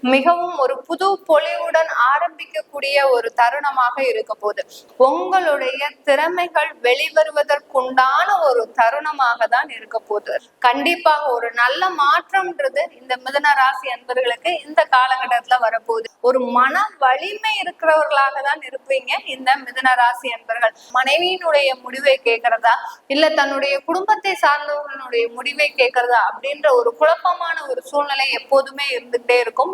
மிகவும் ஒரு புது பொலிவுடன் ஆரம்பிக்கக்கூடிய ஒரு தருணமாக இருக்க போகுது. உங்களுடைய திறமைகள் வெளிவருவதற்குண்டான ஒரு தருணமாக தான் இருக்க போகுது. கண்டிப்பாக ஒரு நல்ல மாற்றம்ன்றது இந்த மிதுன ராசி அன்பர்களுக்கு இந்த காலகட்டத்துல வரப்போகுது. ஒரு மன வலிமை இருக்கிறவர்களாக தான் இருப்பீங்க இந்த மிதுன ராசி அன்பர்கள். மனைவியினுடைய முடிவை கேட்கறதா இல்ல தன்னுடைய குடும்பத்தை சார்ந்தவர்களுடைய முடிவை கேட்கறதா அப்படின்ற ஒரு குழப்பமான ஒரு சூழ்நிலை எப்போதுமே இருந்துகிட்டே இருக்கும்.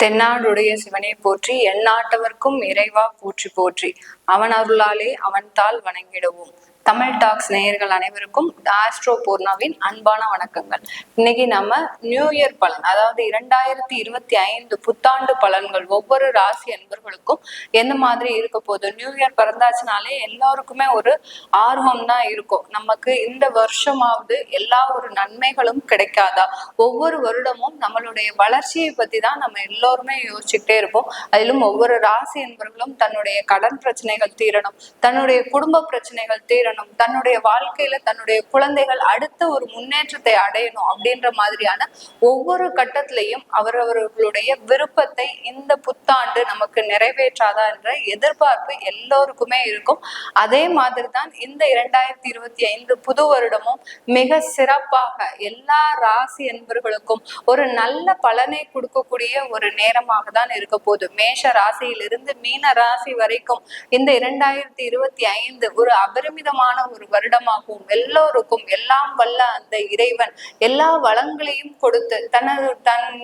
தென்னாடுடைய சிவனை போற்றி, எந்நாட்டவர்க்கும் இறைவா போற்றி போற்றி, அவன் அருளாலே அவன் தாள் வணங்கிடுவோம். தமிழ் டாக்ஸ் நேயர்கள் அனைவருக்கும் ஆஸ்ட்ரோ பூர்ணாவின் அன்பான வணக்கங்கள். இன்னைக்கு நம்ம நியூ இயர் பலன், அதாவது 2025 புத்தாண்டு பலன்கள் ஒவ்வொரு ராசி அன்பர்களுக்கும் எந்த மாதிரி இருக்க போகுது. நியூ இயர் பிறந்தாச்சுனாலே எல்லாருக்குமே ஒரு ஆர்வம் தான் இருக்கும். நமக்கு இந்த வருஷமாவது எல்லா ஒரு நன்மைகளும் கிடைக்காதா, ஒவ்வொரு வருடமும் நம்மளுடைய வளர்ச்சியை பத்தி தான் நம்ம எல்லோருமே யோசிச்சுக்கிட்டே இருப்போம். அதிலும் ஒவ்வொரு ராசி அன்பர்களும் தன்னுடைய கடன் பிரச்சனைகள் தீரணும், தன்னுடைய குடும்ப பிரச்சனைகள் தீரணும், தன்னுடைய வாழ்க்கையில தன்னுடைய குழந்தைகள் அடுத்த ஒரு முன்னேற்றத்தை அடையணும் அப்படின்ற மாதிரியான ஒவ்வொரு கட்டத்திலையும் அவரவர்களுடைய விருப்பத்தை இந்த புத்தாண்டு நமக்கு நிறைவேற்றாதா என்ற எதிர்பார்ப்பு எல்லோருக்குமே இருக்கும். அதே மாதிரி தான் இந்த 2025 புது வருடமும் மிக சிறப்பாக எல்லா ராசி என்பர்களுக்கும் ஒரு நல்ல பலனை கொடுக்கக்கூடிய ஒரு நேரமாக தான் இருக்க போகுது. மேஷ ராசியிலிருந்து மீன ராசி வரைக்கும் இந்த 2025 ஒரு அபரிமிதமான ஒரு வருடமாகவும் எல்லோருக்கும் எல்லாம் வல்ல அந்த இறைவன் எல்லா வளங்களையும் கொடுத்து தன்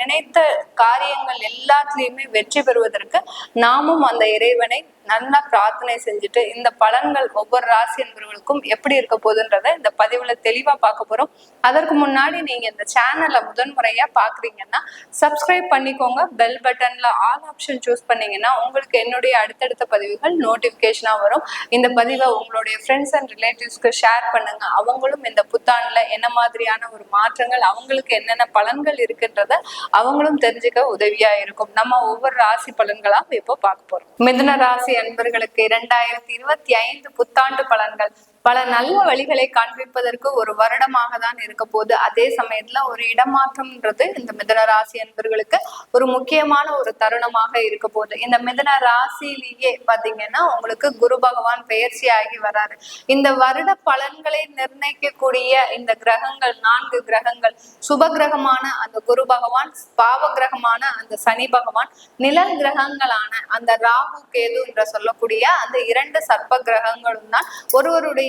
நினைத்த காரியங்கள் எல்லாத்திலையுமே வெற்றி பெறுவதற்கு நாமும் அந்த இறைவனை நல்லா பிரார்த்தனை செஞ்சுட்டு இந்த பலன்கள் ஒவ்வொரு ராசி என்பவர்களுக்கும் எப்படி இருக்க போகுதுன்றத இந்த பதிவுல தெளிவா பார்க்க போறோம். அதற்கு முன்னாடி நீங்க இந்த சேனலை முதன்முறையா பாக்குறீங்கன்னா சப்ஸ்கிரைப் பண்ணிக்கோங்க. பெல் பட்டன்ல ஆல் ஆப்ஷன் சூஸ் பண்ணீங்கன்னா உங்களுக்கு என்னுடைய அடுத்தடுத்த பதிவுகள் நோட்டிபிகேஷனா வரும். இந்த பதிவை உங்களுடைய ஃப்ரெண்ட்ஸ் அண்ட் ரிலேட்டிவ்ஸ்க்கு ஷேர் பண்ணுங்க. அவங்களும் இந்த புத்தாண்டுல என்ன மாதிரியான ஒரு மாற்றங்கள், அவங்களுக்கு என்னென்ன பலன்கள் இருக்குன்றத அவங்களும் தெரிஞ்சுக்க உதவியா இருக்கும். நம்ம ஒவ்வொரு ராசி பலன்களா இப்போ பார்க்க போறோம். மிதுன ராசி அன்பர்களுக்கு 2025 புத்தாண்டு பலன்கள் பல நல்ல வழிகளை காண்பிப்பதற்கு ஒரு வருடமாக தான் இருக்க போகுது. அதே சமயத்துல ஒரு இடமாற்றம்ன்றது இந்த மிதுன ராசி அன்பர்களுக்கு ஒரு முக்கியமான ஒரு தருணமாக இருக்க போகுது. இந்த மிதுன ராசியிலேயே பாத்தீங்கன்னா உங்களுக்கு குரு பகவான் பெயர்ச்சி ஆகி வராரு. இந்த வருட பலன்களை நிர்ணயிக்கக்கூடிய இந்த கிரகங்கள் 4 கிரகங்கள், சுப கிரகமான அந்த குரு பகவான், பாவ கிரகமான அந்த சனி பகவான், நிழல் கிரகங்களான அந்த ராகு கேது என்று சொல்லக்கூடிய அந்த 2 சர்ப்ப கிரகங்களும் தான் ஒருவருடைய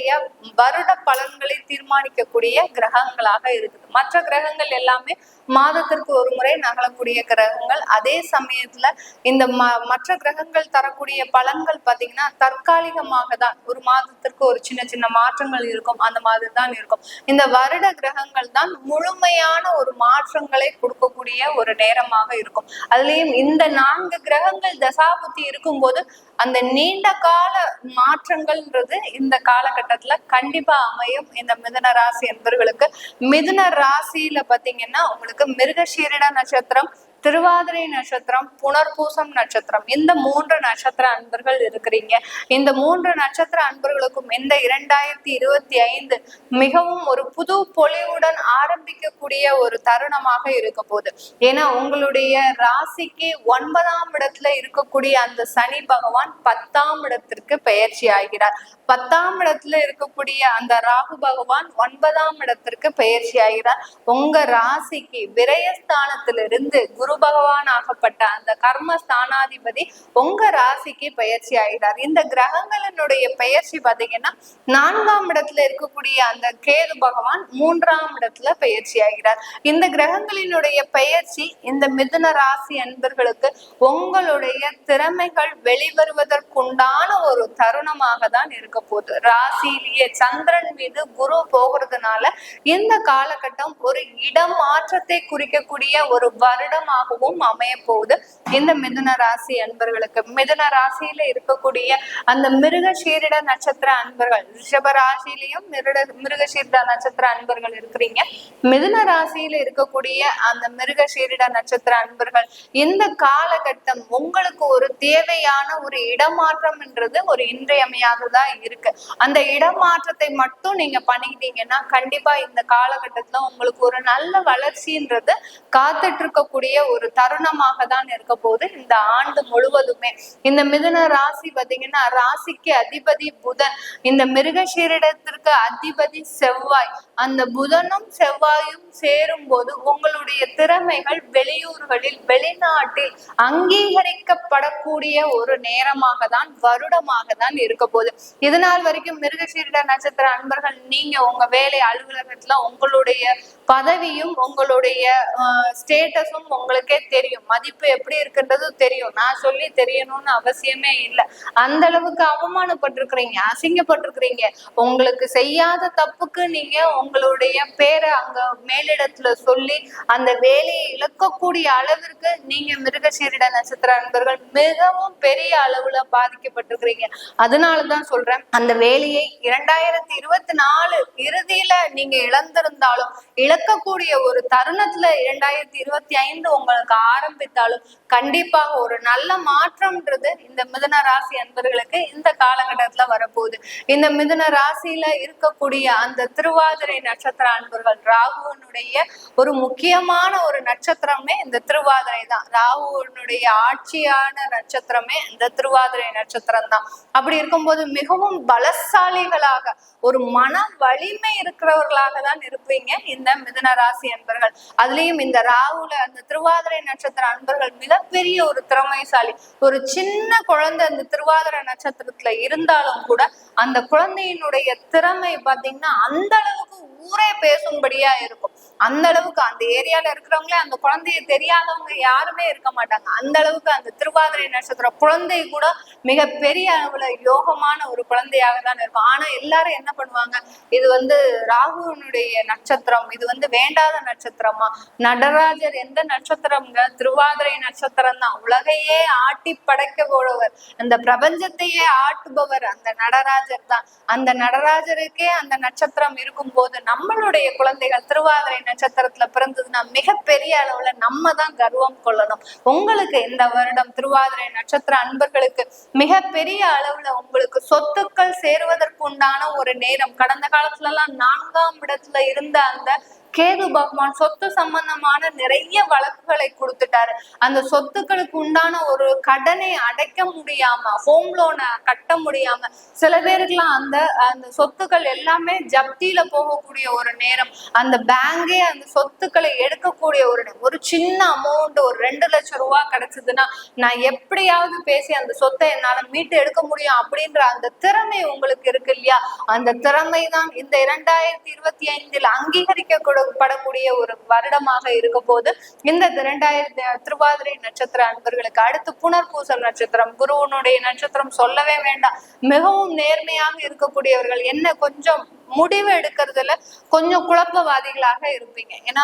வருட பலன்களை தீர்மானிக்கக்கூடிய கிரகங்களாக இருக்குது. மற்ற கிரகங்கள் எல்லாமே மாதத்திற்கு ஒரு முறை நகலக்கூடிய கிரகங்கள். அதே சமயத்துல இந்த மற்ற கிரகங்கள் தரக்கூடிய பலன்கள் பாத்தீங்கன்னா தற்காலிகமாக தான், ஒரு மாதத்திற்கு ஒரு சின்ன சின்ன மாற்றங்கள் இருக்கும், அந்த மாதிரி தான் இருக்கும். இந்த வருட கிரகங்கள் தான் முழுமையான ஒரு மாற்றங்களை கொடுக்கக்கூடிய ஒரு நேரமாக இருக்கும். அதுலயும் இந்த 4 கிரகங்கள் தசாபுத்தி இருக்கும்போது அந்த நீண்ட கால மாற்றங்கள்ன்றது இந்த காலகட்டத்துல கண்டிப்பா அமையும். இந்த மிதுன ராசி என்பவர்களுக்கு மிதுன ராசியில பாத்தீங்கன்னா உங்களுக்கு மிருகசீரிட நட்சத்திரம், திருவாதிரை நட்சத்திரம், புனர்பூசம் நட்சத்திரம், இந்த 3 நட்சத்திர அன்பர்கள் இருக்கிறீங்க. இந்த 3 நட்சத்திர அன்பர்களுக்கும் இந்த 2025 மிகவும் ஒரு புது பொலிவுடன் ஆரம்பிக்கக்கூடிய ஒரு தருணமாக இருக்க போகுது. ஏன்னா உங்களுடைய ராசிக்கு 9ஆம் இடத்துல இருக்கக்கூடிய அந்த சனி பகவான் 10ஆம் இடத்திற்கு பெயர்ச்சி ஆகிறார். 10ஆம் இடத்துல இருக்கக்கூடிய அந்த ராகு பகவான் 9ஆம் இடத்திற்கு பெயர்ச்சி ஆகிறார். உங்க ராசிக்கு விரயஸ்தானத்திலிருந்து குரு பகவான் ஆகப்பட்ட அந்த கர்மஸ்தானாதிபதி உங்க ராசிக்கு பெயர்ச்சி ஆகிறார். இந்த கிரகங்களினுடைய பெயர்ச்சி பாத்தீங்கன்னா 4ஆம் இடத்துல இருக்கக்கூடிய அந்த கேது பகவான் 3ஆம் இடத்துல பெயர்ச்சி ஆகிறார். இந்த கிரகங்களினுடைய பெயர்ச்சி இந்த மிதுன ராசி அன்பர்களுக்கு உங்களுடைய திறமைகள் வெளிவருவதற்குண்டான ஒரு தருணமாக தான் இருக்க போகுது. ராசியிலேயே சந்திரன் மீது குரு போகிறதுனால இந்த காலகட்டம் ஒரு இடமாற்றத்தை குறிக்கக்கூடிய ஒரு வருடமாக நேரமாகவும் அமைய போகுது இந்த மிதுன ராசி அன்பர்களுக்கு. மிதுன ராசியில இருக்கக்கூடிய அந்த மிருகசீரிட நட்சத்திர அன்பர்கள், ரிஷப ராசியிலையும் மிருகசீரிட நட்சத்திர அன்பர்கள் இருக்கிறீங்க. மிதுன ராசியில இருக்கக்கூடிய அந்த மிருகசீரிட நட்சத்திர அன்பர்கள் இந்த காலகட்டம் உங்களுக்கு ஒரு தேவையான ஒரு இடமாற்றம்ன்றது ஒரு இன்றியமையாததா இருக்கு. அந்த இடமாற்றத்தை மட்டும் நீங்க பண்ணிக்கிட்டீங்கன்னா கண்டிப்பா இந்த காலகட்டத்துல உங்களுக்கு ஒரு நல்ல வளர்ச்சின்றது காத்துட்டு இருக்கக்கூடிய ஒரு தருணமாக தான் இருக்க போது இந்த ஆண்டு முழுவதுமே. இந்த மிதுன ராசி பாத்தீங்கன்னா ராசிக்கு அதிபதி புதன், இந்த மிருகசீரிடத்திற்கு அதிபதி செவ்வாய். அந்த புதனும் செவ்வாயும் சேரும் போது உங்களுடைய திறமைகள் வெளியூர்களில் வெளிநாட்டில் அங்கீகரிக்கப்படக்கூடிய ஒரு நேரமாக தான் வருடமாக தான் இருக்க போகுது. இதனால் வரைக்கும் மிருகசீரிட நட்சத்திர அன்பர்கள் நீங்க உங்க வேலை அலுவலகத்துல உங்களுடைய பதவியும் உங்களுடைய ஸ்டேட்டஸும் உங்களுக்கே தெரியும், மதிப்பு எப்படி இருக்குன்றது தெரியும். நான் சொல்லி தெரியணும்னு அவசியமே இல்லை. அந்த அளவுக்கு அவமானப்பட்டிருக்கிறீங்க, அசிங்கப்பட்டிருக்கிறீங்க. உங்களுக்கு செய்யாத தப்புக்கு நீங்க உங்களுடைய பேரை அங்க மேலிடத்துல சொல்லி அந்த வேலையை இழக்கக்கூடிய அளவிற்கு நீங்க மிருகசீரிட நட்சத்திர அன்பர்கள் மிகவும் பெரிய அளவுல பாதிக்கப்பட்டிருக்கிறீங்க. அதனாலதான் சொல்றேன், அந்த வேலையை 2024 இறுதியில நீங்க இழந்திருந்தாலும் இழக்கக்கூடிய ஒரு தருணத்துல 2025 உங்களுக்கு ஆரம்பித்தாலும் கண்டிப்பாக ஒரு நல்ல மாற்றம்ன்றது இந்த மிதுன ராசி அன்பர்களுக்கு இந்த காலகட்டத்துல வரப்போகுது. இந்த மிதுன ராசியில இருக்கக்கூடிய அந்த திருவாதிரை நட்சத்திர அன்பர்கள், ராகுவனுடைய ஒரு முக்கியமான ஒரு நட்சத்திரமே இந்த திருவாதிரை தான். ராகுவனுடைய ஆட்சியான நட்சத்திரமே இந்த திருவாதிரை நட்சத்திரம் தான். அப்படி இருக்கும்போது மிகவும் பலசாலிகளாக ஒரு மன வலிமை இருக்கிறவர்களாக தான் இருப்பீங்க இந்த மிதுன ராசி அன்பர்கள். அதுலயும் இந்த ராகுல அந்த திருவாதிரை நட்சத்திர அன்பர்கள் மிகப்பெரிய ஒரு திறமைசாலி. ஒரு சின்ன குழந்தை அந்த திருவாதிரை நட்சத்திரத்துல இருந்தாலும் கூட அந்த குழந்தையினுடைய திறமை பாத்தீங்கன்னா அந்த அளவுக்கு ஊரே பேசும்படியா இருக்கும். அந்த அளவுக்கு அந்த ஏரியால இருக்கிறவங்களே அந்த குழந்தைய தெரியாதவங்க யாருமே இருக்க மாட்டாங்க. அந்த அளவுக்கு அந்த திருவாதிரை நட்சத்திர குழந்தை கூட மிக பெரிய அளவுல யோகமான ஒரு குழந்தையாக தான் இருக்கும். ஆனா எல்லாரும் என்ன பண்ணுவாங்க, இது ராகுனுடைய நட்சத்திரம், இது வேண்டாத நட்சத்திரமா? நடராஜர் எந்த நட்சத்திரம்ங்க? திருவாதிரை நட்சத்திரம் தான். உலகையே ஆட்டி படைக்க போடுவர், அந்த பிரபஞ்சத்தையே ஆட்டுபவர் அந்த நடராஜர் தான். அந்த நடராஜருக்கே அந்த நட்சத்திரம் இருக்கும் போது நம்மளுடைய குழந்தைகள் திருவாதிரை நட்சத்திரத்துல பிறந்ததுன்னா மிகப்பெரிய அளவுல நம்ம தான் கர்வம் கொள்ளணும். உங்களுக்கு இந்த வருடம் திருவாதிரை நட்சத்திர அன்பர்களுக்கு மிகப்பெரிய அளவுல உங்களுக்கு சொத்துக்கள் சேருவதற்கு உண்டான ஒரு நேரம். கடந்த காலத்துல எல்லாம் 4ஆம் இடத்துல இருந்த அந்த கேது பகவான் சொத்து சம்பந்தமான நிறைய வழக்குகளை கொடுத்துட்டாரு. அந்த சொத்துக்களுக்கு உண்டான ஒரு கடனை அடைக்க முடியாம, ஹோம் லோனை கட்ட முடியாம சில பேருக்குலாம் அந்த சொத்துக்கள் எல்லாமே ஜப்தியில போகக்கூடிய ஒரு நேரம். அந்த பேங்கே அந்த சொத்துக்களை எடுக்கக்கூடிய ஒரு சின்ன அமௌண்ட், ஒரு 2 லட்சம் ரூபாய் கிடைச்சதுன்னா நான் எப்படியாவது பேசி அந்த சொத்தை என்னால மீட்டு எடுக்க முடியும் அப்படின்ற அந்த திறமை உங்களுக்கு இருக்கு இல்லையா? அந்த திறமை தான் இந்த 2025 அங்கீகரிக்கப்படக்கூடிய ஒரு வருடமாக இருக்க போது இந்த 2000 திருவாதிரை நட்சத்திர அன்பர்களுக்கு. அடுத்து புனர்பூசம் நட்சத்திரம், குருவனுடைய நட்சத்திரம் சொல்லவே வேண்டாம். மிகவும் நேர்மையாக இருக்கக்கூடியவர்கள். என்ன கொஞ்சம் முடிவு எடுக்கிறதுல கொஞ்சம் குழப்பவாதிகளாக இருப்பீங்க. ஏன்னா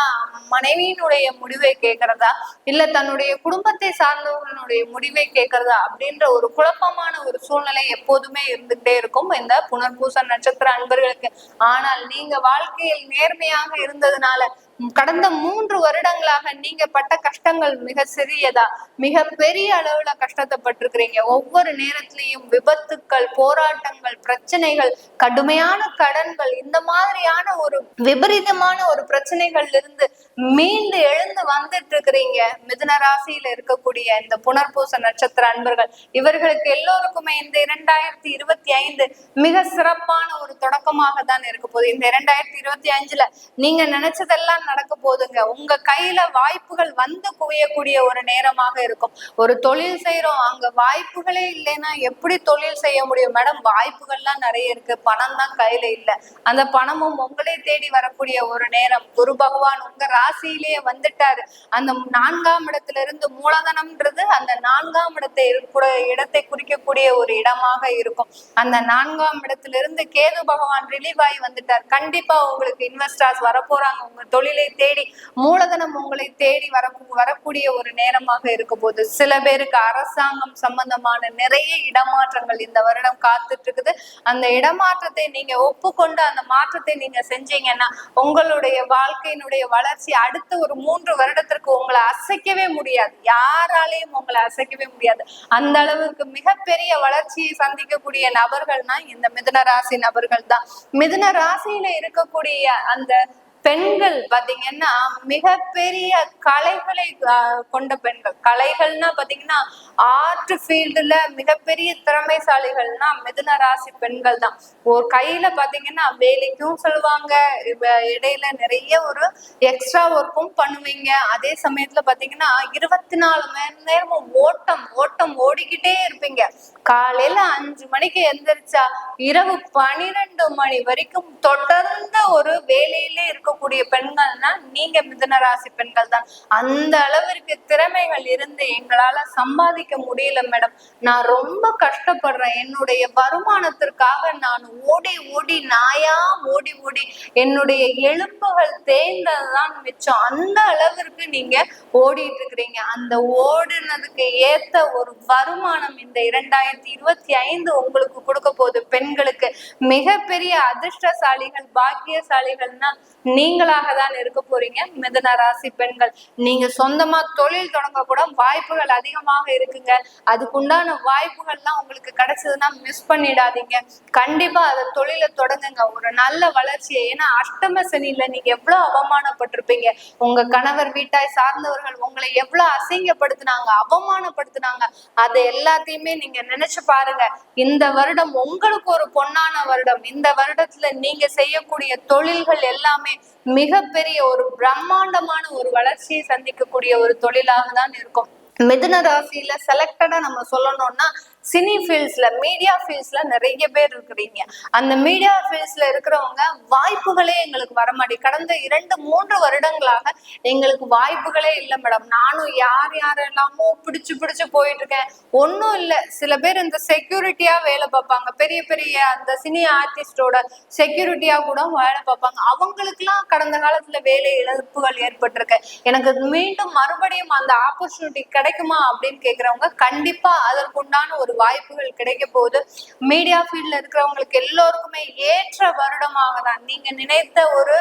மனைவியினுடைய முடிவை கேட்கறதா இல்ல தன்னுடைய குடும்பத்தை சார்ந்தவர்களுடைய முடிவை கேட்கறதா அப்படின்ற ஒரு குழப்பமான ஒரு சூழ்நிலை எப்போதுமே இருந்துகிட்டே இருக்கும் இந்த புனர்பூச நட்சத்திர அன்பர்களுக்கு. ஆனால் நீங்க வாழ்க்கையில் நேர்மையாக இருந்ததுனால கடந்த 3 வருடங்களாக நீங்க பட்ட கஷ்டங்கள் மிக சிறியதா மிக பெரிய அளவுல கஷ்டப்பட்டிருக்கிறீங்க. ஒவ்வொரு நேரத்திலையும் விபத்துக்கள், போராட்டங்கள், பிரச்சனைகள், கடுமையான கடன்கள், இந்த மாதிரியான ஒரு விபரீதமான ஒரு பிரச்சனைகள்ல இருந்து மீண்டு எழுந்து வந்துட்டு இருக்கிறீங்க. மிதுன ராசியில இருக்கக்கூடிய இந்த புனர்பூச நட்சத்திர அன்பர்கள், இவர்களுக்கு எல்லோருக்குமே இந்த 2025 மிக சிறப்பான ஒரு தொடக்கமாக தான் இருக்க போகுது. இந்த 2025ல நீங்க நினைச்சதெல்லாம் நடக்க போதுங்க. உங்க கையில வாய்ப்புகள் வந்து குவியக்கூடிய ஒரு நேரமாக இருக்கும். ஒரு தொழில் செய்யறோம், அங்க வாய்ப்புகளே இல்லைன்னா எப்படி தொழில் செய்ய முடியும்? மேடம், வாய்ப்புகள்லாம் நிறைய இருக்கு, பணம் தான் கையில இல்லை. அந்த பணமும் உங்களே தேடி வரக்கூடிய ஒரு நேரம். குரு பகவான் உங்க ராசியிலேயே வந்துட்டாரு. அந்த 4ஆம் இடத்துல இருந்து மூலதனம்ன்றது அந்த 4ஆம் இடத்தை குறிக்கக்கூடிய ஒரு இடமாக இருக்கும். அந்த 4ஆம் இடத்துல இருந்து கேது பகவான் ரிலீவ் ஆகி வந்துட்டார். கண்டிப்பா உங்களுக்கு இன்வெஸ்டர்ஸ் வரப்போறாங்க. உங்க தொழிலை வேலை தேடி மூலதனம் உங்களை தேடி வரக்கூடிய ஒரு நேரமாக இருக்க போது. சில பேருக்கு அரசாங்கம் சம்பந்தமான நிறைய இடமாற்றங்கள் இந்த வருடம் காத்துட்டு இருக்குது. அந்த இடமாற்றத்தை நீங்க ஒப்புக்கொண்டு அந்த மாற்றத்தை நீங்க செஞ்சீங்கன்னா உங்களுடைய வாழ்க்கையினுடைய வளர்ச்சி அடுத்த ஒரு 3 வருடத்திற்கு உங்களை அசைக்கவே முடியாது. யாராலையும் உங்களை அசைக்கவே முடியாது. அந்த அளவுக்கு மிகப்பெரிய வளர்ச்சியை சந்திக்கக்கூடிய நபர்கள்னா இந்த மிதுன ராசி நபர்கள் தான். மிதுன ராசியில இருக்கக்கூடிய அந்த பெண்கள் பாத்தீங்கன்னா மிகப்பெரிய கலைகளை கொண்ட பெண்கள். கலைகள்னா பாத்தீங்கன்னா ஆர்ட் ஃபீல்டுல மிகப்பெரிய திறமைசாலிகள்னா மிதுன ராசி பெண்கள் தான். ஒரு கையில பாத்தீங்கன்னா வேலைக்கும் சொல்லுவாங்க, இடையில நிறைய ஒரு எக்ஸ்ட்ரா ஒர்க்கும் பண்ணுவீங்க. அதே சமயத்துல பாத்தீங்கன்னா 24 மணி நேரமும் ஓட்டம் ஓடிக்கிட்டே இருப்பீங்க. காலையில 5 மணிக்கு எந்திரிச்சா இரவு 12 மணி வரைக்கும் தொடர்ந்த ஒரு வேலையிலே இருக்கக்கூடிய பெண்கள்னா நீங்க மிதுன ராசி பெண்கள் தான். அந்த அளவிற்கு திறமைகள் இருந்து எங்களால சம்பாதிக்க முடியல மேடம், நான் ரொம்ப கஷ்டப்படுறேன், என்னுடைய வருமானத்திற்காக நான் ஓடி நாயா ஓடி என்னுடைய எலும்புகள் தேய்ந்ததுதான் மிச்சம். அந்த அளவிற்கு நீங்க ஓடிட்டு இருக்கிறீங்க. அந்த ஓடுனதுக்கு ஏத்த ஒரு வருமானம் இந்த 2025 உங்களுக்கு கொடுக்க போகுது. பெண்களுக்கு மிகப்பெரிய அதிர்ஷ்டசாலிகள் பாக்கியசாலிகள்னா நீங்களாக தான் இருக்க போறீங்க மிதுன ராசி பெண்கள். நீங்க சொந்தமா தொழில் தொடங்க கூட வாய்ப்புகள் அதிகமாக இருக்குங்க. அதுக்குண்டான வாய்ப்புகள்லாம் உங்களுக்கு கிடைச்சதுன்னா மிஸ் பண்ணிடாதீங்க. கண்டிப்பா அதை தொழிலை தொடங்குங்க, ஒரு நல்ல வளர்ச்சியை. ஏன்னா அஷ்டம சனியில நீங்க எவ்வளவு அவமானப்பட்டிருப்பீங்க. உங்க கணவர் வீட்டாய் சார்ந்தவர்கள் உங்களை எவ்வளவு அசிங்கப்படுத்தினாங்க, அவமானப்படுத்தினாங்க. அதை எல்லாத்தையுமே நீங்க நினைச்சு பாருங்க. இந்த வருடம் உங்களுக்கு ஒரு பொன்னான வருடம். இந்த வருடத்துல நீங்க செய்யக்கூடிய தொழில்கள் எல்லாமே மிகப்பெரிய ஒரு பிரம்மாண்டமான ஒரு வளர்ச்சியை சந்திக்கக்கூடிய ஒரு தொழிலாக தான் இருக்கும். மிதுன ராசியில செலக்டடா நம்ம சொல்லணும்னா சினி ஃபீல்ட்ஸ்ல, மீடியா ஃபீல்ட்ஸ்ல நிறைய பேர் இருக்கிறீங்க. அந்த மீடியா ஃபீல்ட்ஸ்ல இருக்கிறவங்க வாய்ப்புகளே எங்களுக்கு வரமாட்டேங்குது. கடந்த 2-3 வருடங்களாக எங்களுக்கு வாய்ப்புகளே இல்லை மேடம். நானும் யாரெல்லாமோ பிடிச்சு போயிட்டு இருக்கேன், ஒன்னும் இல்லை. சில பேர் இந்த செக்யூரிட்டியா வேலை பார்ப்பாங்க, பெரிய அந்த சினி ஆர்டிஸ்டோட செக்யூரிட்டியா கூட வேலை பார்ப்பாங்க. அவங்களுக்குலாம் கடந்த காலத்துல வேலை இழப்புகள் ஏற்பட்டிருக்கு. எனக்கு மீண்டும் மறுபடியும் அந்த ஆப்பர்ச்சுனிட்டி கிடைக்குமா அப்படின்னு கேட்கிறவங்க கண்டிப்பா அதற்குண்டான ஒரு வாய்ப்புகள் கிடைக்க போகுது. மீடியா ஃபீல்ட்ல இருக்கிறவங்களுக்கு எல்லோருக்குமே ஏற்ற வருடமாக தான். நீங்க நினைத்த ஒரு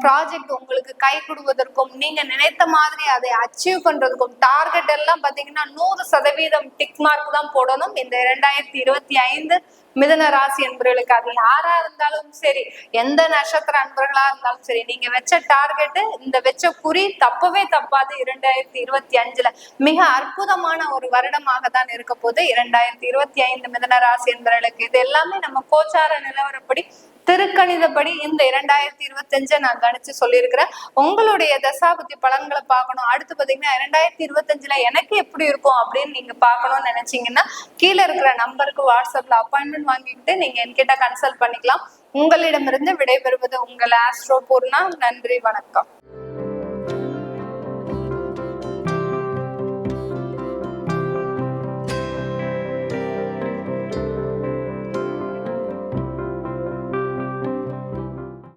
ப்ராஜெக்ட் உங்களுக்கு கை கொடுவதற்கும், நீங்க நினைத்த மாதிரி அதை அச்சீவ் பண்றதுக்கும், டார்கெட் எல்லாம் பாத்தீங்கன்னா 100% டிக் மார்க் தான் போடணும் இந்த 2025 மிதுன ராசி என்பவர்களுக்கு. அது யாரா இருந்தாலும் சரி, எந்த நட்சத்திர அன்பர்களா இருந்தாலும் சரி, நீங்க வச்ச டார்கெட், இந்த வச்ச குறி தப்பவே தப்பாது. 2025 மிக அற்புதமான ஒரு வருடமாக தான் இருக்க போது 2025 மிதுன ராசி என்பவர்களுக்கு. இது எல்லாமே நம்ம கோச்சார நிலவரப்படி, திருக்கணிதப்படி இந்த 2025 நான் கணிச்சு சொல்லியிருக்கிறேன். உங்களுடைய தசாபுத்தி பலன்களை பார்க்கணும். அடுத்து பாத்தீங்கன்னா 2025 எனக்கு எப்படி இருக்கும் அப்படின்னு நீங்க பார்க்கணும்னு நினைச்சீங்கன்னா கீழே இருக்கிற நம்பருக்கு வாட்ஸ்அப்ல அப்பாயின்மெண்ட் வாங்கிக்கிட்டு நீங்க என்கிட்ட கன்சல்ட் பண்ணிக்கலாம். உங்களிடமிருந்து விடைபெறுவது உங்கள் ஆஸ்ட்ரோ பூர்ணா. நன்றி, வணக்கம்.